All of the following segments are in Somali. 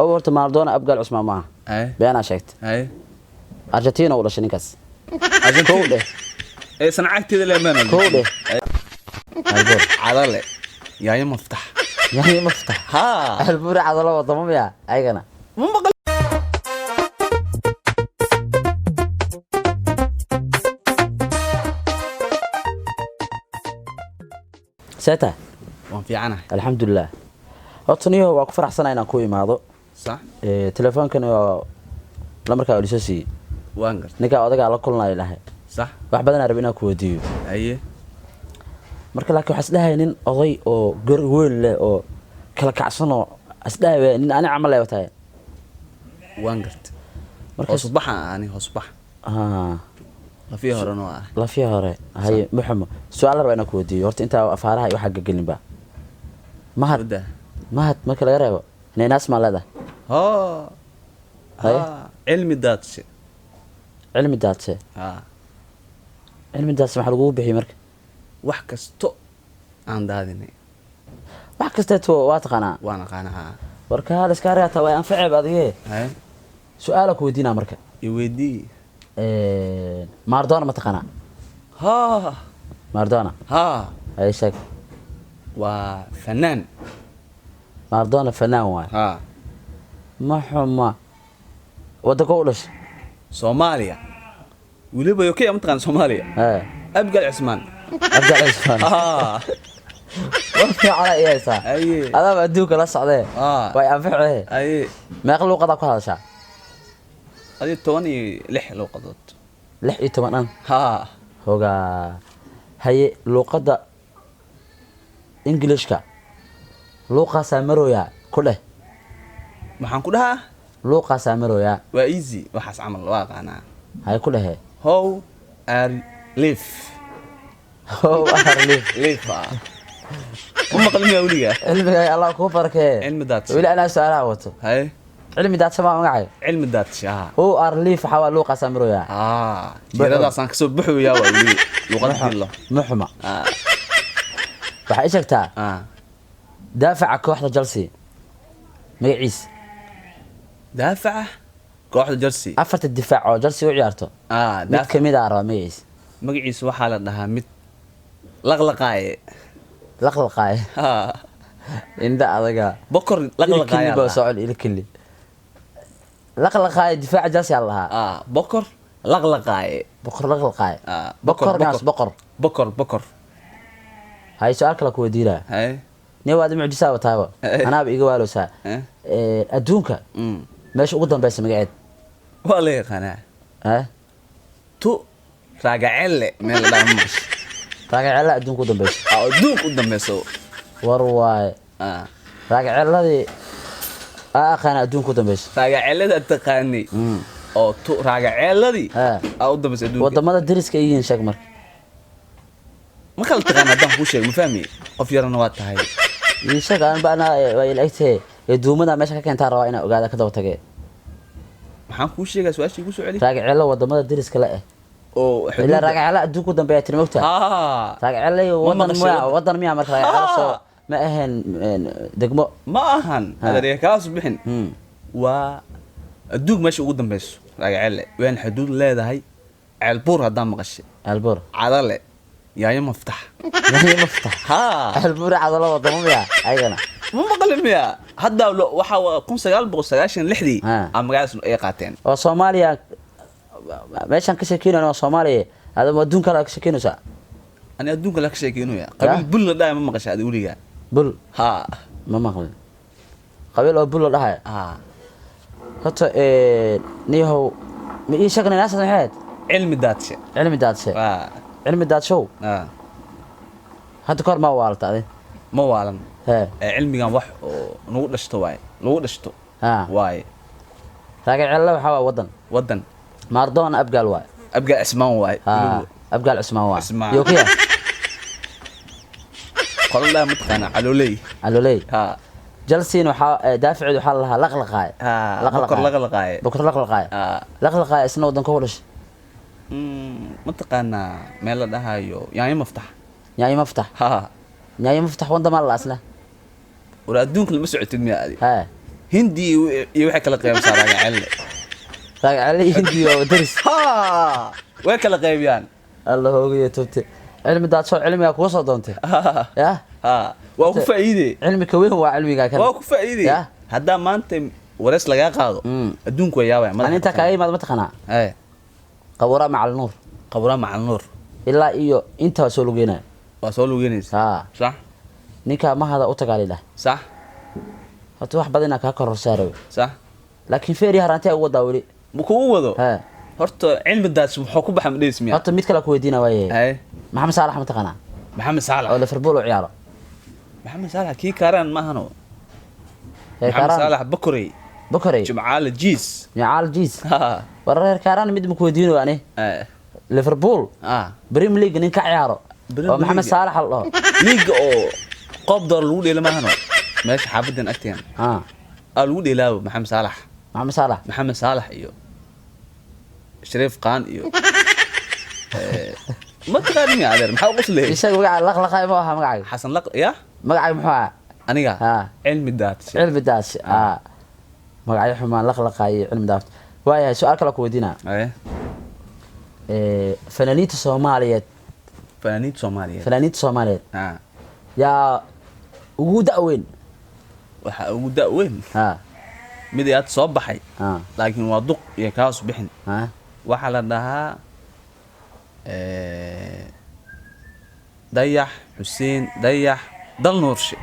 أول مارادونا أبقى عثمان معه بيانا شكت أرجنتينا ولا شنكاس أرجنتينا إيه صنعت كذا لمن كوده عضلة يعني مفتح يعني مفتح ها البوري عضلة وضمم يا أيقنا مو بقول ساتا وان في عنها الحمد لله أصنيه وأكفر حسنا إن أكوي معه صح تلفون كان لما كان يلسسي وانقر نكا أدق على كلنا إلهي صح wax badan arbina ku wadiyo أيه marka laakiin waxa isdhahay nin oday oo gar weyn leh oo kala kacsan oo isdhahay nin aan amal leeyahay tahay وانقرت marka subax aan subax la fi hore noo ah la fi hore hay muxammad su'aal rabaa ku wadiyo horta inta afaaraha iyo waxa gagalin ba mahad marka laga reebo neenaas ma leedahay cilmi daadse cilmi daadse cilmi daadse waxa lagu bixiyay marka wax kasto aan daadinay wax kasto waa taqana warka hal iska raata way anfacay baadiye su'aal ku wadiina marka i weydii Maradona ma taqana Maradona ay sheeg waa fanaan Maradona fanaan waa ma xuma wada kowlash Soomaaliya waliba yookay am taqaan Soomaaliya abgal Usmaan وفي على إيه صح؟ هذا بدوك لا صعدة. وينفع إيه. ما يقول قضاء كل هذا شيء. هذه تواني لح لو قضت. لح يتمنى. هو هي لو قضى إنجليش كا. لو قاسمرو يا كله. ما حنقولها. لو قاسمرو يا. وإيزي وحس عمل واقع أنا. هاي كلها. هو أرليف. هو أرليف. ليف. هم قلمي أولية علمي الله كوفرك علم دات ولا أنا سؤال وتو هاي علم دات سما معي علم دات هو أرليف حوالي لوقا سمرو يا جيرada san kasoo buxu yaa wali luqad dillo محمى waxa sheegtaa daafaca kooxda Chelsea magaciis daafaca kooxda Chelsea afarta difaac oo Chelsea u ciyaarto mid kamid ah magaciis magaciis waxa la dhahaa mid laqlaqaaye لقلقاي إن ده أذكى بكر لقلقاي بس سؤال إلى كلي لقلقاي دفاع جالس الله بكر لقلقاي بكر بكر ناس بكر هاي سؤال كلا كوديرة هاي نيو هذا معجزة وتابع أنا بيجوا سا أدونك ماشي قدام بس مقعد والله قناع تو راجع لي من الدمش راجع على أدون قدام بس أدون قدام بس ورواي راجع على ذي أنا أدون قدام بس راجع على ذا تقاني أو تو راجع على ذي قدام بس أدون وده ما تدرس كأيين شكمر ما خلت تقاني ده هو شيء مفهمي أفير نوات هاي يشك أنا بقى ويلاقيه يدوم ده ماشي كان ترى أنا قاعد كده وتجي محن كل شيء سؤال شيء كل سؤالي راجع على وده ما تدرس كلا أو إلا راجع على أدوك قدام بيت الموتى راجع على وطن مياه مرة راجع على ما أهن دقمة ما أهن هذا ريكاس بحن وأدوك ماشي قدام بس راجع على وين حدود لا ده هاي البور هذا مغش البور عضلة يعني مفتح البور عضلة وطن مياه أيقنا مو بقول مياه هذا وحوا كم سجال بقصاجين لحدي أم قاعد إيه قاتين وصوماليا meeshan ka sheekeynayo waa Soomaaliya adoo adduunka la ka sheekeynaysa ani adduunka la ka sheekeynayo qabiil bul la dhaay ma maqashay adiga bul ma maqlin qabiil oo bul la dhahay hata niyahow ma ii sheegna naas maxaad cilmi daadshe cilmi daadshow hadda kor ma waalta adin ma waalan cilmigan wax oo nagu dhashto waay raaga cillo waxa wadan ماردون أبقى الواي أبقى عثمان واي أبقى عثمان واي يوكيا قال الله متقنع علولي جلسين دافع وحالها لقلقاي بكر لقلقاي اسمه ودن كولش متقنع ميلا ده هايو يعني مفتح يعني مفتح وانت ما الله أصله ورادونك المسعود المياه دي hindi iyo waxa kala qaybsan raga celle raga celle hindi waa daris ha way kala qaybiyaan Allah hoogayo tubte cilmi daad soo cilmiga ku soo doontay ya ha waa ku faa'iiday cilmi ka weyn waa cilmiga kan waa ku faa'iiday hadda maanta wareys laga qaado adduunku way yaabay ma inta ka imaad ma taqana qabura macal nuur qabura macal nuur ilaa iyo inta soo lugeynaa waa soo lugeynaysa sax ninka ma hada u tagaalida sax hada wax badan ka koror saaro sax laakiin feeri harantay ugu daawili ma ku wado horta cilmi daas wuxuu ku baxay madheysmiya horta mid kale ku weydiina waaye maxamed saalax ma taqana maxamed saalax oo Liverpool u ciyaaro maxamed saalax kii kaaraan ma ahano maxamed saalax bakari jumcaal jiis wareer kaaraan mid ma ku weydiino ani Liverpool Premier League nin ka ciyaaro oo maxamed saalax la dhaho liiga oo qoob door lagu dheelo ma ahano meesha xaafadan agteen lagu dheelaawo maxamed saalax iyo شريف قان iyo ma taqaan mi adeer maxaa ugu sleeyay isaga magaca laqlaqay ma aha magaca xasan laq ya magaca muxuu aniga cilmi daad magaca xumaan laqlaqay cilmi daad waayahay su'aal kale ku weydiina fanaaniinta Soomaaliyeed yaa ugu da'weyn waxa ugu da'weyn mid aad soo baxay laakiin waa duq iyo kaas bixin waxa la dhahaa dayax xuseen dayax dal nuurshe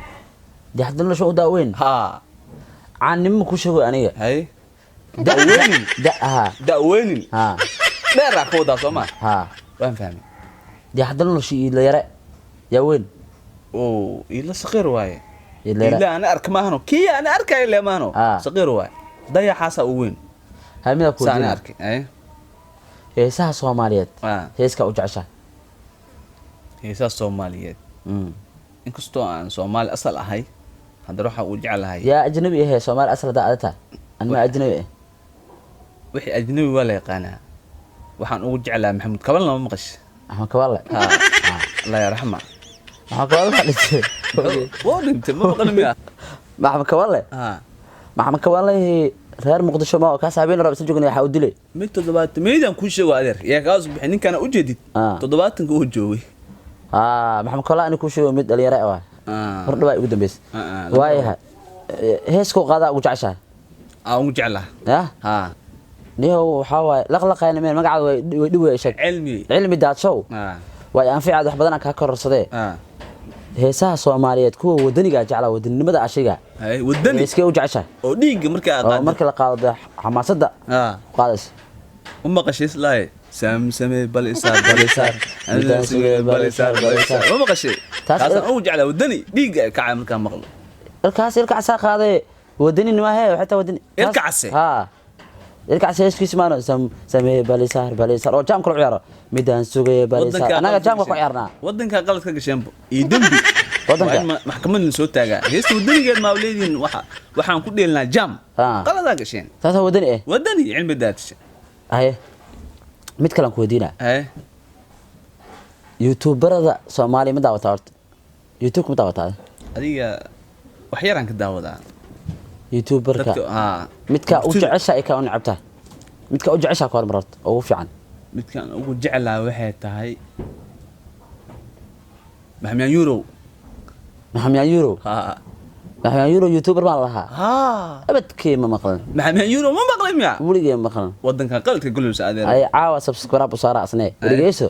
u daaweyn caanimo ku sheego aniga da'weyn dheeraa ka wadaa soo ma waan fahmay dal nuurshe ila yare yaa weyn oo ila saqiir waaye ila ana arka maahno kii ana arkay ila maahno saqiir waaye dayaxaasa u weyn hamida ku saan arkay heesaha Soomaaliyeed heeska u jecesha heesaha Soomaaliyeed inkastoo aan Soomaali asal ahay hadda waxa uu jecelahay yaa ajnabi ah Soomaali asal daadata anma ajnabi wixii ajnabi wala yaqaana waxaan ugu jecelahay Maxamed Kabal lama maqash Maxamed Kabal Allah yarxama maxaa Kabal hadii wadinta ma maqlamiya Maxamed Kabal reer Muqdisho ma ka saabeen rab joogna waxa uu dilay mid 7 meedan ku sheego adeer yaa kaas bixin ninkana u jeedid 7 uu joogay maxamed Kabal in ku sheego mid dhalinyaro ah hordhawa ugu dambeys waayaha heesku qaada ugu jecesha ugu jeclaha niyo waxa way laqlaqayna meel magaca way dhiway sheeg cilmi daadshow way anfiicad wax badan ka kororsadee heesaha Soomaaliyeed kuwa wadaniga jecla wadanimada ashiga wadani iska u jecesha oo dhiig marka la qaado xamaasada qaadays uma qashiis laay samsame balisaar uma qashay taas oo jecla wadani dhiig ka marka maqlo ilkaas qaaday wadani ma hay waxa wadani ilkaas heeskiis maano samee balisaar oo jaam kala ciyaaro midaan sugay balisaar anaga jaamka ku ciyaarnaa wadanka qalad ka gasheen iyo dambi maxkamadda soo taaga heesta wadanigeed ma leedin waxaan ku dheelnaa jaam qalada gasheen taas wadani cilmi daadsha mid kale ku weydiina youtuberada Soomaali ma daawataa horta YouTube ma daawataa adiga wax yaraan ka daawadaa youtuberka midka u jecesha ay ka u nacabtaa midka u jecesha ka hormarad oo ugu fiican midkan ugu jeclaa waxay tahay Maxamed Euro youtuber ma laha abadkii ma maqlan Maxamed Euro ma maqlan miya waligeey ma maqlan wadanka qaladka gulubsa adeer ay caawa subscribe u saara asnee waligeeyso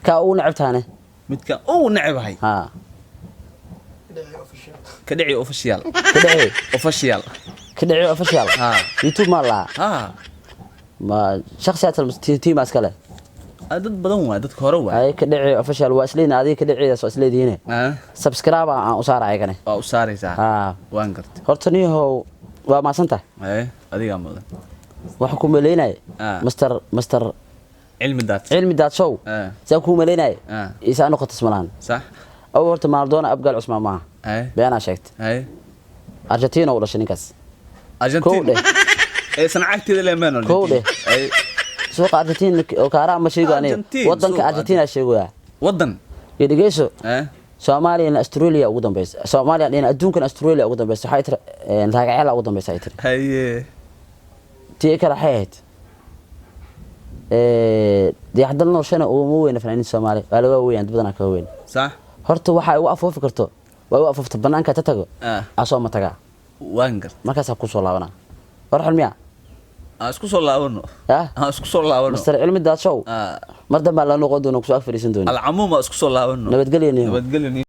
ka u nacabtaane midka uu nacabahay كدعي اوفيشال يوتيوب ما ما شخصيات التيم اسكله dad badan waa dadka hore waa ay kadhicii official waa isleena adiga kadhicii soo isleediina subscribe aan u saaray kana waa u saaraysaa waan gartay horta niyo waa ma santa adiga mudan waxa ku maleynay master cilmi daad show saa ku maleynay isa noqoto ismalaan sax أو ورت مالدونا أبقى عثمان معه بيانا شكت أرجنتينا ولا شنيكاس أرجنتينا صنعت كذا لمن كودة سوق أرجنتين وكارا مشي قاني وطن كأرجنتينا شيء ويا وطن يدقيسو Soomaaliya Australia ugu dambeysay Soomaaliya in adduunkan Australia ugu dambeysay waxay tir raagaceel ugu dambeysay tir haye tii kala xeeyad dii hadal noo shana oo mu weyn fanaaniin Soomaali waa laga weeyaan dad badan ka weyn sax horta waxa ay u afoofi karto waa u afoofta banaanka ta tago asoo ma taga waan gar markaas ku soo laabana war xilmiya isku soo laabano isku soo laabano mister cilmi daad show mar dambe la noqon doono ku soo fariisan doono al amuuma isku soo laabano nabadgelyo